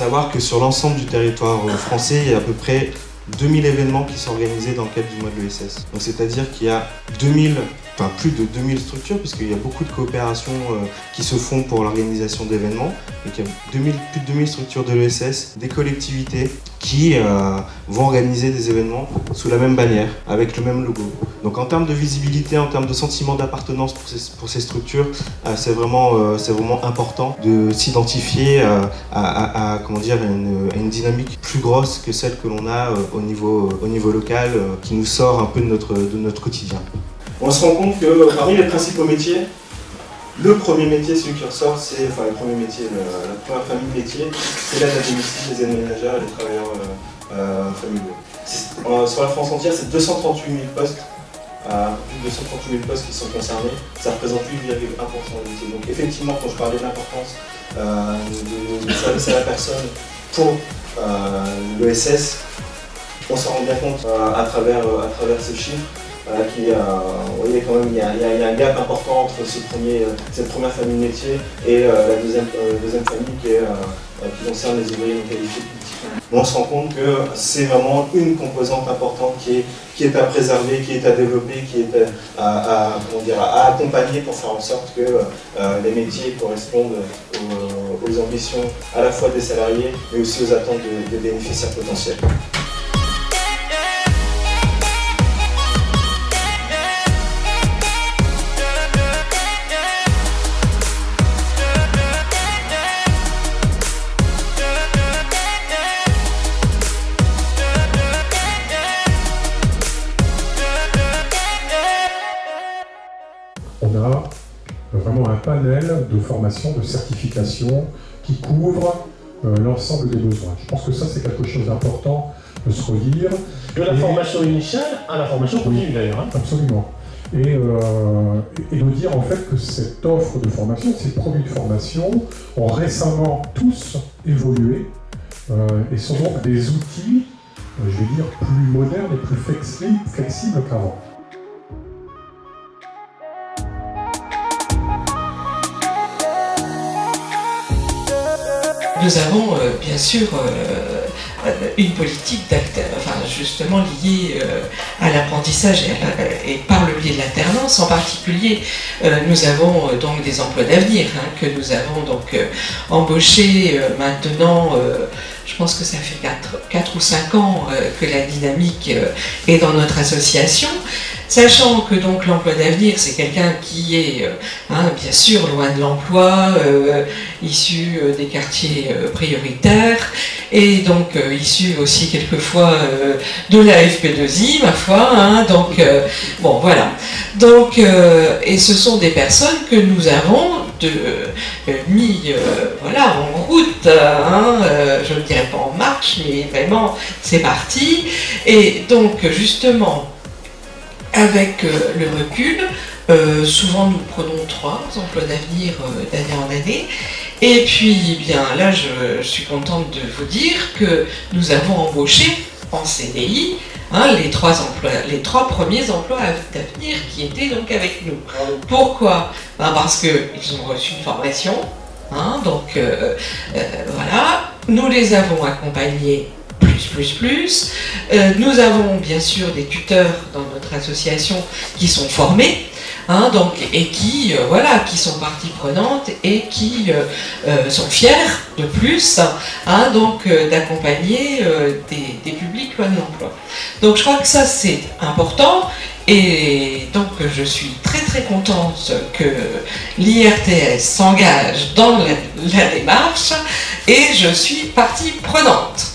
savoir que sur l'ensemble du territoire français, il y a à peu près 2000 événements qui sont organisés dans le cadre du mois de l'ESS. Donc c'est-à-dire qu'il y a plus de 2000 structures, puisqu'il y a beaucoup de coopérations qui se font pour l'organisation d'événements. Donc il y a plus de 2000 structures de l'ESS, des collectivités qui vont organiser des événements sous la même bannière, avec le même logo. Donc en termes de visibilité, en termes de sentiment d'appartenance pour ces structures, c'est vraiment important de s'identifier à une dynamique plus grosse que celle que l'on a au niveau local, qui nous sort un peu de notre quotidien. On se rend compte que parmi les principaux métiers, le premier métier, celui qui ressort, c'est, la première famille de métiers, c'est l'aide à domicile, les aides ménagères et les travailleurs familiaux. Sur la France entière, c'est 238 000 postes, plus de 238 000 postes qui sont concernés, ça représente 8,1% des métiers. Donc effectivement, quand je parlais de l'importance du service à la personne pour l'ESS, on s'en rend bien compte à travers ce chiffre. Vous voyez quand même, il y a un gap important entre cette première famille de métier et la deuxième famille qui concerne les ouvriers non qualifiés. On se rend compte que c'est vraiment une composante importante qui est à préserver, qui est à développer, qui est à accompagner pour faire en sorte que les métiers correspondent aux ambitions à la fois des salariés mais aussi aux attentes des bénéficiaires potentiels. On a vraiment un panel de formation, de certification qui couvre l'ensemble des besoins. Je pense que ça, c'est quelque chose d'important de se redire. De la formation initiale à la formation continue d'ailleurs. Hein. Absolument. Et de dire en fait que cette offre de formation, ces produits de formation ont récemment tous évolué et sont donc des outils, je vais dire, plus modernes et plus flexibles qu'avant. Nous avons bien sûr une politique justement liée à l'apprentissage et par le biais de l'alternance en particulier. Nous avons donc des emplois d'avenir que nous avons donc embauchés maintenant. Je pense que ça fait 4 ou 5 ans que la dynamique est dans notre association. Sachant que donc l'emploi d'avenir, c'est quelqu'un qui est bien sûr loin de l'emploi, issu des quartiers prioritaires, et donc issu aussi quelquefois de la FP2I, ma foi. Bon voilà. Donc, et ce sont des personnes que nous avons mis en route, je ne dirais pas en marche, mais vraiment c'est parti. Et donc justement, avec le recul, souvent nous prenons 3 emplois d'avenir d'année en année. Et puis bien là, je suis contente de vous dire que nous avons embauché en CDI les 3 premiers emplois d'avenir qui étaient donc avec nous. Pourquoi? Parce qu'ils ont reçu une formation, voilà, nous les avons accompagnés plus. Nous avons bien sûr des tuteurs dans notre association qui sont formés, et qui sont partie prenante et qui sont fiers de plus d'accompagner des publics loin de l'emploi. Donc je crois que ça c'est important. Et donc je suis très contente que l'IRTS s'engage dans la démarche et je suis partie prenante.